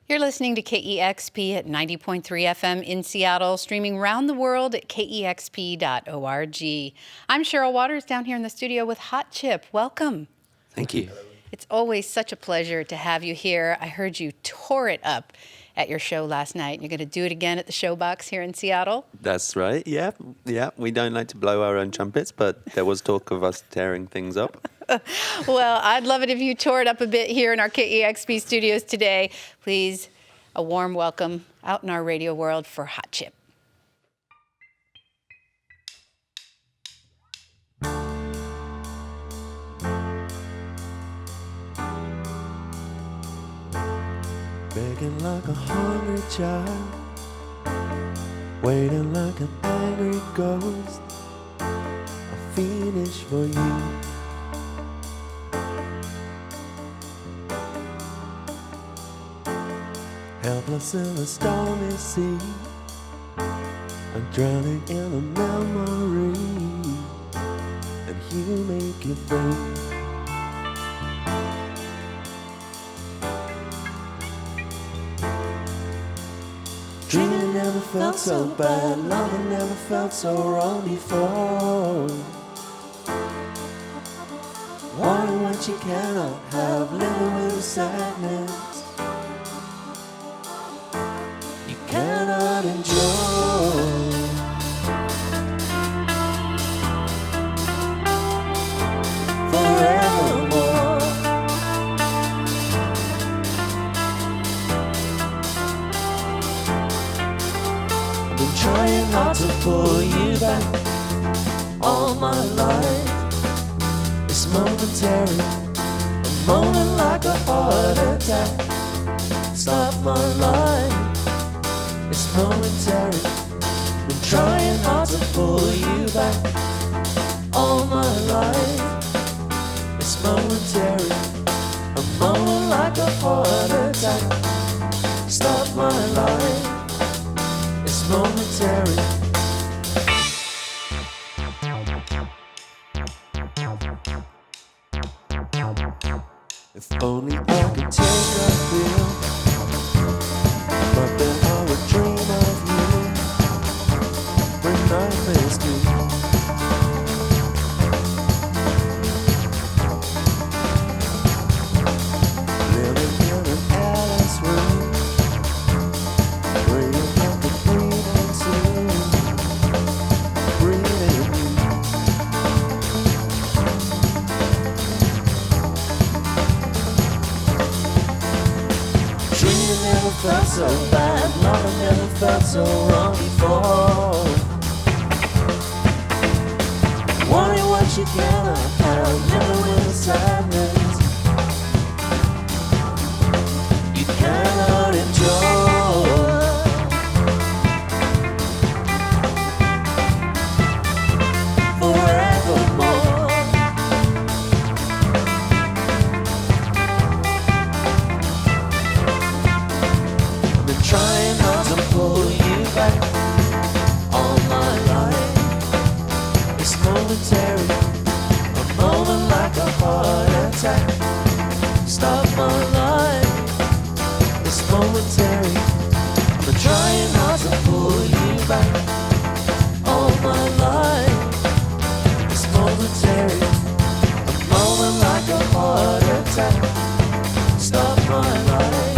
You're listening to KEXP at 90.3 FM in Seattle, streaming around the world at kexp.org. I'm Cheryl Waters down here in the studio with Hot Chip. Welcome. Thank you. It's always such a pleasure to have you here. I heard you tore it up at your show last night. You're going to do it again at the Showbox here in Seattle? That's right, yeah. We don't like to blow our own trumpets, but there was talk of us tearing things up. Well, I'd love it if you tore it up a bit here in our KEXP studios today. Please, a warm welcome out in our radio world for Hot Chip. Begging like a hungry child, waiting like an angry ghost, a finish for you. Helpless in a stormy sea, I'm drowning in a memory, and you make it free. Dreaming never felt so bad, loving never felt so wrong before. Wanting what you cannot have, living with the sadness you cannot enjoy. Forevermore. I've been trying not to pull you back all my life. It's momentary, a moment like a heart attack. Stop my life. It's momentary. Been trying not to pull you back all my life. It's momentary, a moment like a heart attack. Stop my life. It's momentary. If only I could take a feel, but then I would dream of you when nightmares do. Living in an airless room where you have to breathe into, breathe in you. Dreaming never felt so bad, loving never felt so wrong before. Wanting what you cannot have, living with the sadness you cannot enjoy. Forevermore. I've been trying not to pull you back all my life. It's momentary, a moment like a heart attack. Stop my life. It's momentary. I've been trying not to pull you back all my life. It's momentary, a moment like a heart attack. Stop my life.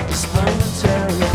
It's momentary.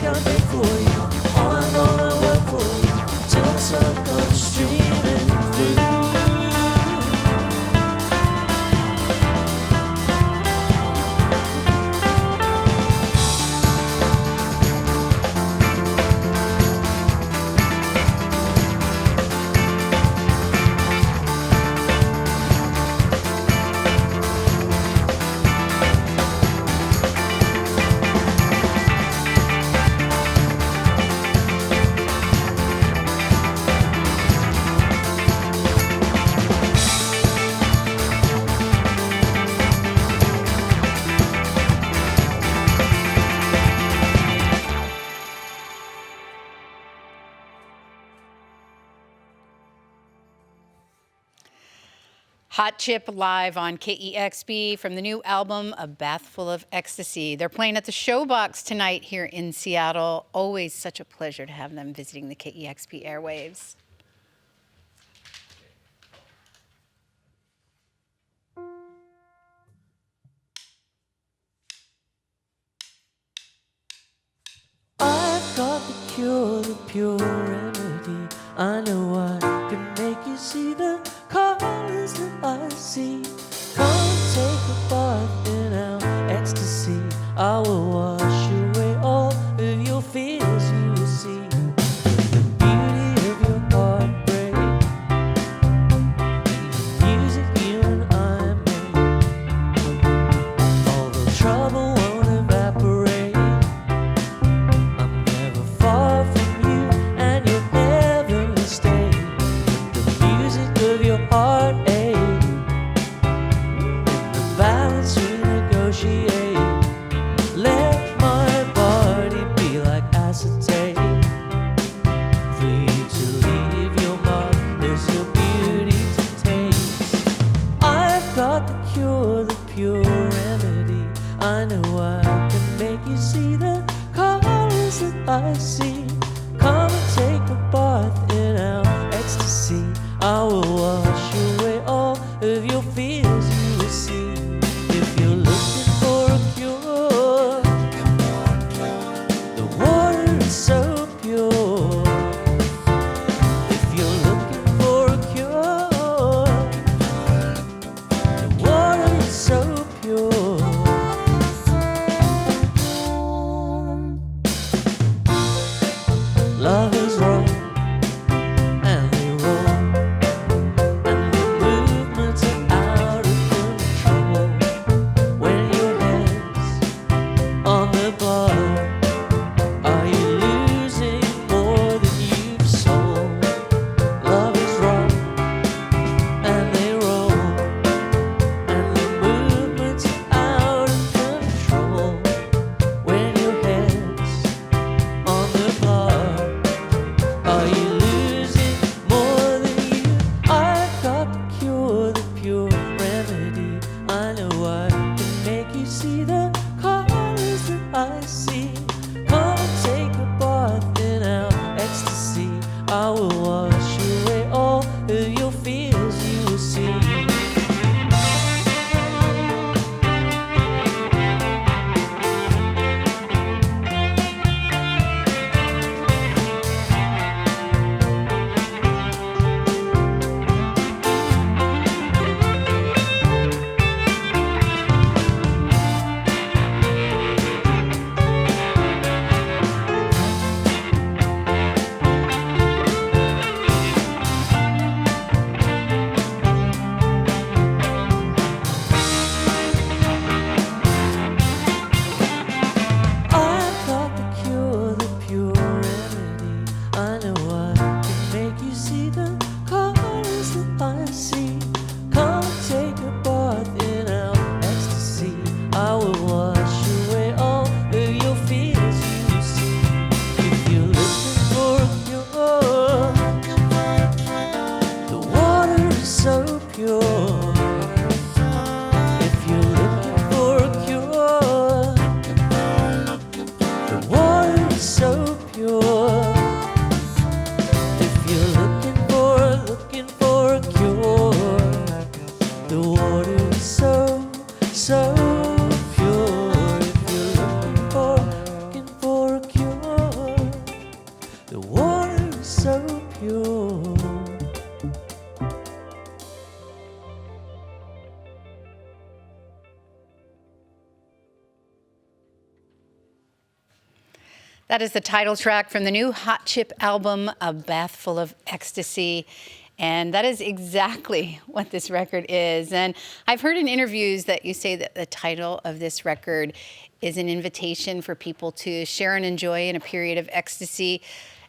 can't wait for you. Oh, I'm gonna work for you till the sun comes streaming through. Hot Chip live on KEXP from the new album, A Bath Full of Ecstasy. They're playing at the Showbox tonight here in Seattle. Always such a pleasure to have them visiting the KEXP airwaves. I've got the cure, the pure remedy. I know I can make you see the colors that I see. Come take a bath in our ecstasy. I will wash away all of your fears. You will see the beauty of your heartbreak, the music you and I make. All the trouble won't evaporate. I'm never far from you, and you'll never stay. The music of your heartache, the balance we negotiate. Let my body be like acetate. For you to leave your mark, there's your beauty to taste. I've got the cure, the pure remedy. I know I can make you see the colors that I see. Come and take a bath in our ecstasy. I will wash away all of your fears. You will see. If you're looking for a cure, the water is so pure. If you're looking for a cure, the water is so pure. Love is wrong, and they roll, and the movements are out of control. When your head's on the bar, are you losing more than you've sold? Love is wrong, and they roll, and the movements are out of control. When your head's on the bar, pure. That is the title track from the new Hot Chip album, A Bath Full of Ecstasy. And that is exactly what this record is. And I've heard in interviews that you say that the title of this record is an invitation for people to share and enjoy in a period of ecstasy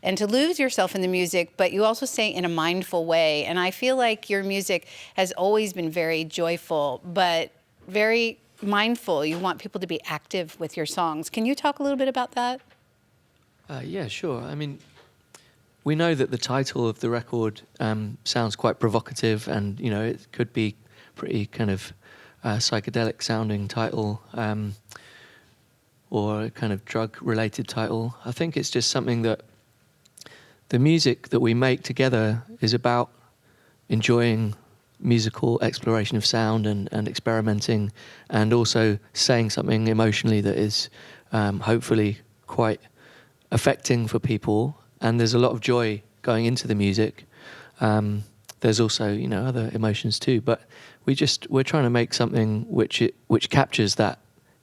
and to lose yourself in the music, but you also say in a mindful way. And I feel like your music has always been very joyful, but very mindful. You want people to be active with your songs. Can you talk a little bit about that? Yeah, sure. I mean, we know that the title of the record sounds quite provocative, and you know it could be pretty kind of psychedelic sounding title, or a kind of drug related title. I think it's just something that the music that we make together is about enjoying musical exploration of sound and experimenting, and also saying something emotionally that is hopefully quite affecting for people. And there's a lot of joy going into the music. There's also, you know, other emotions too. But we're trying to make something which captures that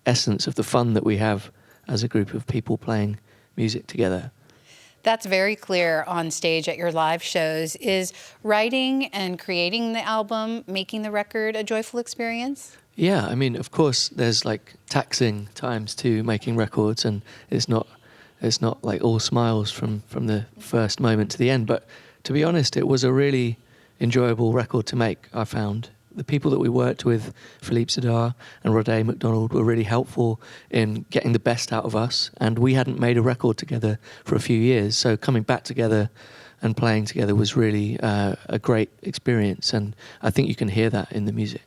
essence of the fun that we have as a group of people playing music together. That's very clear on stage at your live shows. Is writing and creating the album, making the record, a joyful experience? Yeah, I mean, of course, there's like taxing times to making records, and it's not like all smiles from the first moment to the end. But to be honest, it was a really enjoyable record to make, I found. The people that we worked with, Philippe Sedar and Rodé McDonald, were really helpful in getting the best out of us. And we hadn't made a record together for a few years, so coming back together and playing together was really a great experience. And I think you can hear that in the music.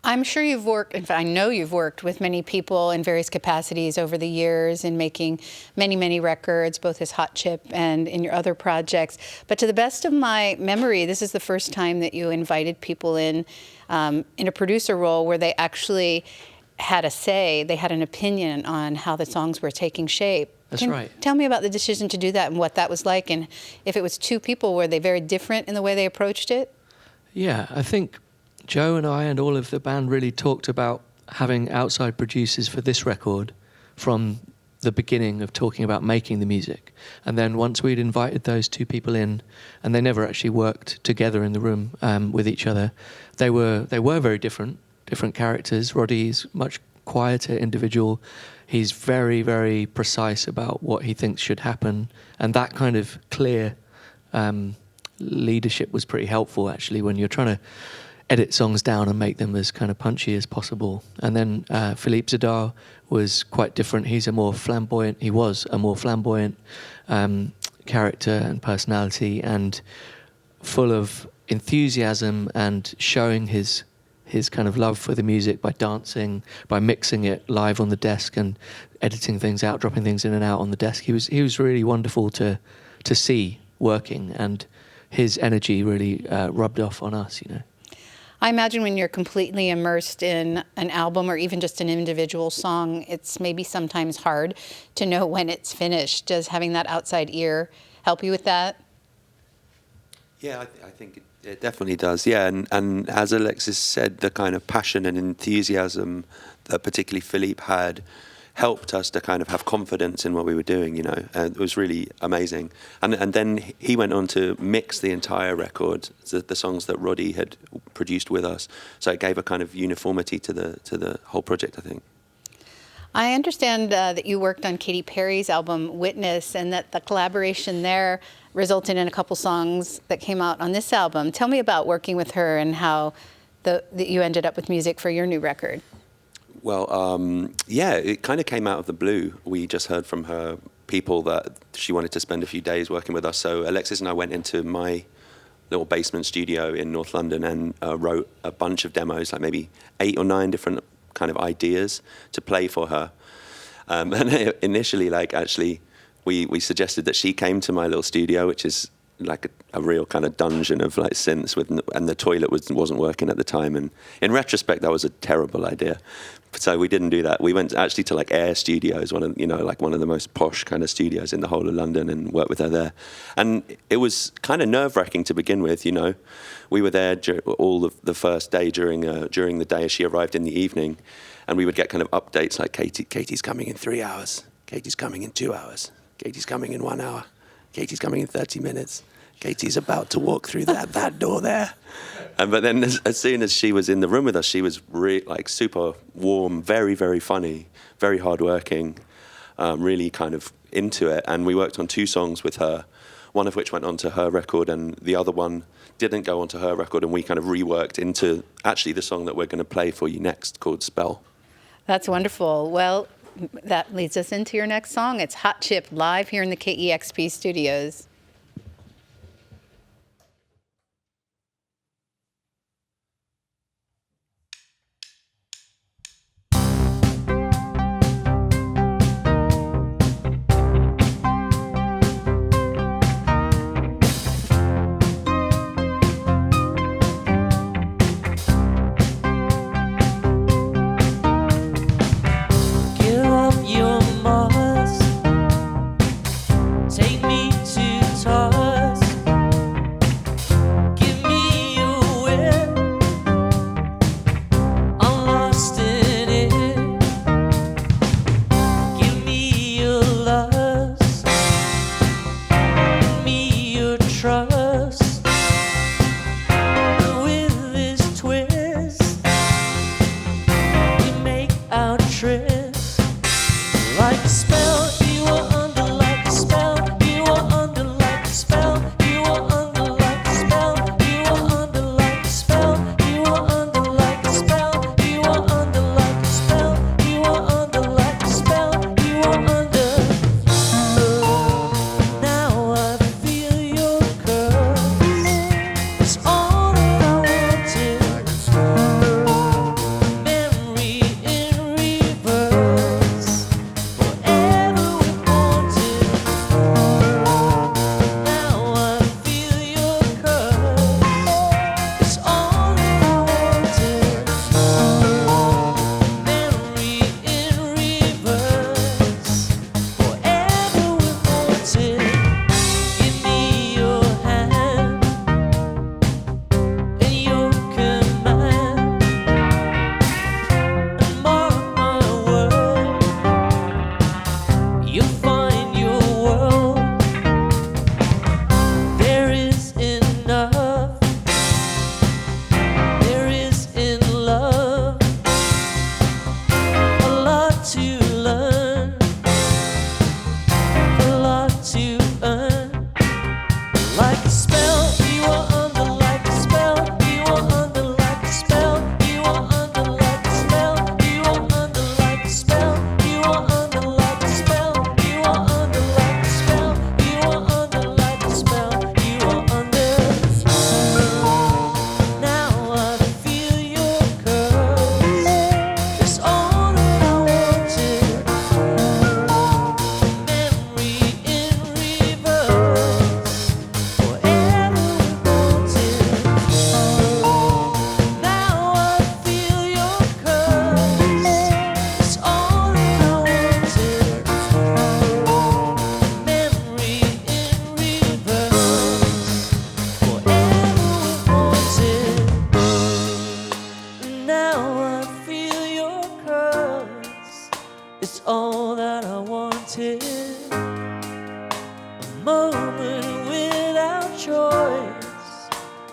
I'm sure you've worked, in fact, I know you've worked with many people in various capacities over the years in making many, many records, both as Hot Chip and in your other projects. But to the best of my memory, this is the first time that you invited people in a producer role where they actually had a say, they had an opinion on how the songs were taking shape. That's right. Tell me about the decision to do that and what that was like, and if it was two people, were they very different in the way they approached it? Yeah, I think Joe and I and all of the band really talked about having outside producers for this record from the beginning of talking about making the music. And then once we'd invited those two people in, and they never actually worked together in the room with each other, they were very different characters. Roddy's much quieter individual. He's very, very precise about what he thinks should happen. And that kind of clear leadership was pretty helpful, actually, when you're trying to edit songs down and make them as kind of punchy as possible. And then Philippe Sedar was quite different. He was a more flamboyant character and personality, and full of enthusiasm and showing his kind of love for the music by dancing, by mixing it live on the desk and editing things out, dropping things in and out on the desk. He was really wonderful to see working, and his energy really rubbed off on us, you know. I imagine when you're completely immersed in an album or even just an individual song, it's maybe sometimes hard to know when it's finished. Does having that outside ear help you with that? Yeah, I think it definitely does. Yeah, and as Alexis said, the kind of passion and enthusiasm that particularly Philippe had helped us to kind of have confidence in what we were doing, you know. It was really amazing. And then he went on to mix the entire record, the songs that Roddy had produced with us. So it gave a kind of uniformity to the whole project, I think. I understand that you worked on Katy Perry's album Witness, and that the collaboration there resulted in a couple songs that came out on this album. Tell me about working with her and how that you ended up with music for your new record. Well, yeah, it kind of came out of the blue. We just heard from her people that she wanted to spend a few days working with us. So Alexis and I went into my little basement studio in North London and wrote a bunch of demos, like maybe 8 or 9 different kind of ideas to play for her. And initially, like, actually, we suggested that she came to my little studio, which is like a real kind of dungeon of like synths and the toilet wasn't working at the time. And in retrospect, that was a terrible idea. So we didn't do that. We went actually to like Air Studios, one of the most posh kind of studios in the whole of London, and worked with her there. And it was kind of nerve-wracking to begin with. We were there all of the first day during the day as she arrived in the evening, and we would get kind of updates like Katie's coming in 3 hours, Katie's coming in 2 hours, Katie's coming in 1 hour, Katie's coming in 30 minutes. Katie's about to walk through that door there. But then as soon as she was in the room with us, she was super warm, very, very funny, very hardworking, really kind of into it. And we worked on 2 songs with her, one of which went onto her record and the other one didn't go onto her record, and we kind of reworked into actually the song that we're going to play for you next, called Spell. That's wonderful. Well, that leads us into your next song. It's Hot Chip, live here in the KEXP studios.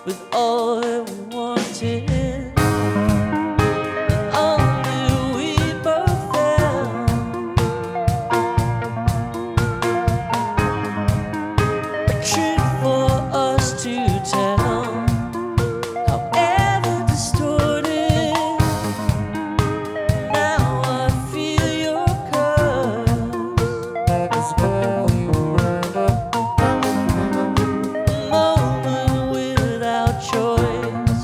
with all that we wanted. Choice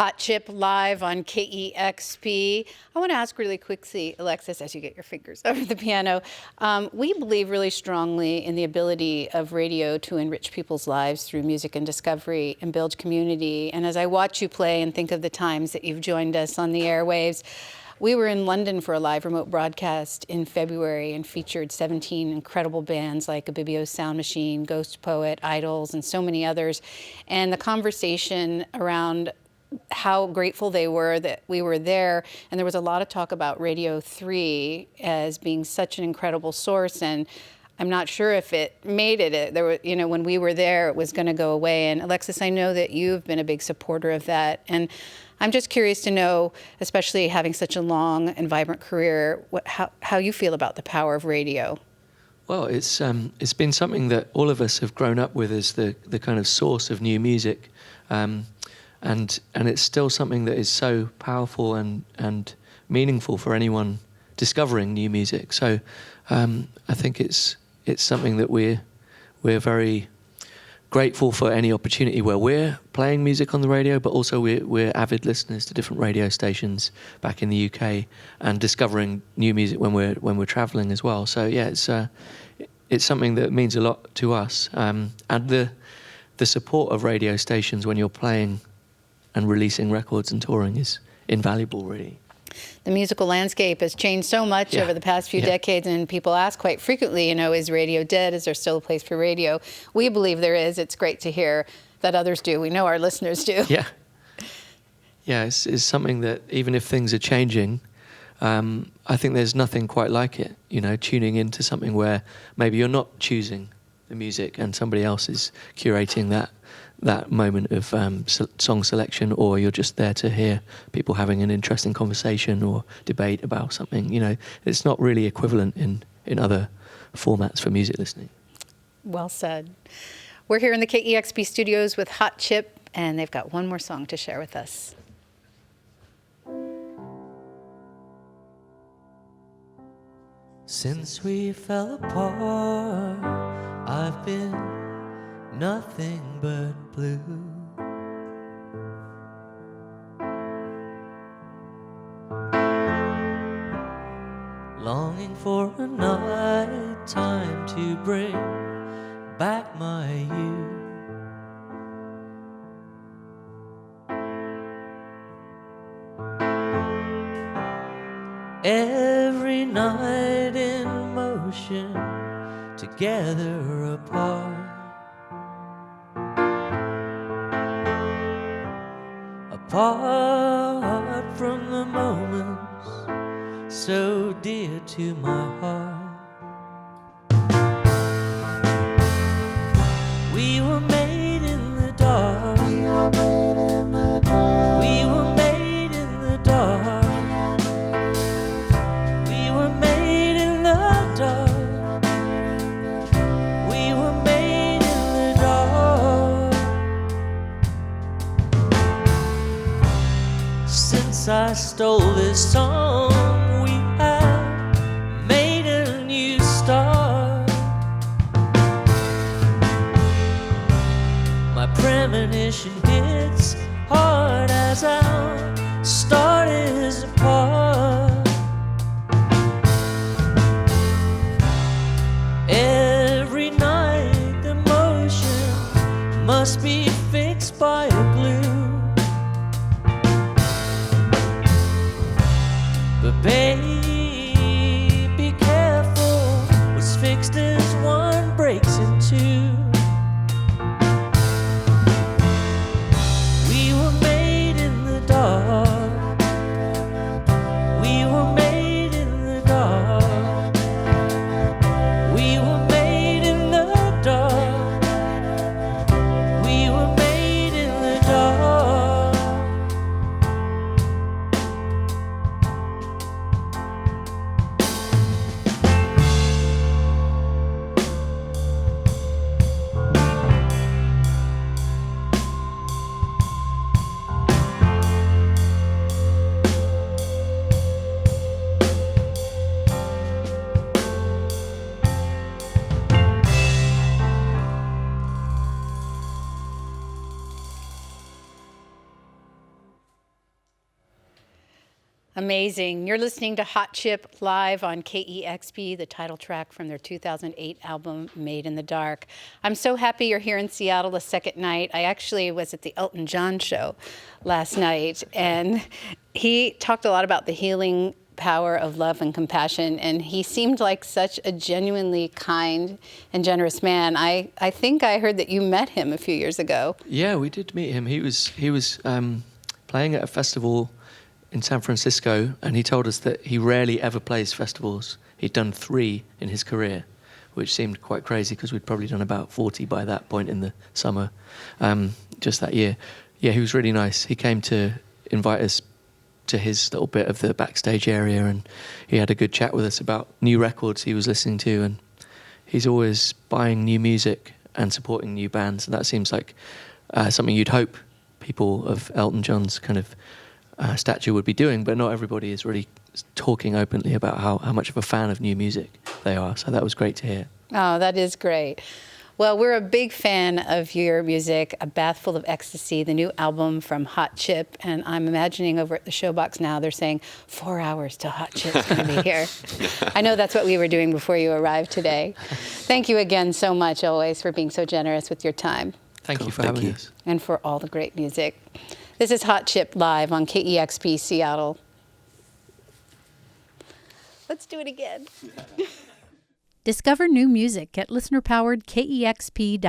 Hot Chip live on KEXP. I want to ask really quickly, Alexis, as you get your fingers over the piano, we believe really strongly in the ability of radio to enrich people's lives through music and discovery and build community. And as I watch you play and think of the times that you've joined us on the airwaves, we were in London for a live remote broadcast in February and featured 17 incredible bands like Abibio's Sound Machine, Ghost Poet, Idols, and so many others. And the conversation around how grateful they were that we were there, and there was a lot of talk about Radio 3 as being such an incredible source, and I'm not sure if it made it. There were, when we were there, it was going to go away. And Alexis, I know that you've been a big supporter of that, and I'm just curious to know, especially having such a long and vibrant career, how you feel about the power of radio. Well, it's been something that all of us have grown up with as the kind of source of new music. And it's still something that is so powerful and meaningful for anyone discovering new music. So I think it's something that we're very grateful for any opportunity where we're playing music on the radio, but also we're avid listeners to different radio stations back in the UK and discovering new music when we're travelling as well. So yeah, it's something that means a lot to us. And the support of radio stations when you're playing and releasing records and touring is invaluable, really. The musical landscape has changed so much over the past few decades, and people ask quite frequently, is radio dead? Is there still a place for radio? We believe there is. It's great to hear that others do. We know our listeners do. Yeah. Yeah, it's something that even if things are changing, I think there's nothing quite like it, tuning into something where maybe you're not choosing the music and somebody else is curating that moment of song selection, or you're just there to hear people having an interesting conversation or debate about something. It's not really equivalent in other formats for music listening. Well said. We're here in the KEXP studios with Hot Chip, and they've got one more song to share with us. Since we fell apart, I've been nothing but blue. Longing for a night time to bring back my youth. Every night in motion, together apart. Apart from the moments so dear to my heart. We were made in the dark. We were made in the dark. We were made in the dark. We were made in the dark. Since I stole this song, we have made a new start. My premonition hits hard as our start is apart. Every night the motion must be fixed by a glue. But Amazing. You're listening to Hot Chip live on KEXP, the title track from their 2008 album, Made in the Dark. I'm so happy you're here in Seattle a second night. I actually was at the Elton John show last night, and he talked a lot about the healing power of love and compassion, and he seemed like such a genuinely kind and generous man. I think I heard that you met him a few years ago. Yeah, we did meet him. He was playing at a festival in San Francisco, and he told us that he rarely ever plays festivals. He'd done 3 in his career, which seemed quite crazy because we'd probably done about 40 by that point in the summer, just that year. Yeah, he was really nice. He came to invite us to his little bit of the backstage area, and he had a good chat with us about new records he was listening to, and he's always buying new music and supporting new bands, and that seems like something you'd hope people of Elton John's kind of stature would be doing, but not everybody is really talking openly about how much of a fan of new music they are, so that was great to hear. Oh, that is great. Well, we're a big fan of your music, A Bath Full of Ecstasy, the new album from Hot Chip, and I'm imagining over at the Showbox now they're saying 4 hours till Hot Chip's going to be here. I know that's what we were doing before you arrived today. Thank you again so much, always, for being so generous with your time. Thank you for having us. And for all the great music. This is Hot Chip live on KEXP Seattle. Let's do it again. Discover new music at listener-powered KEXP.org.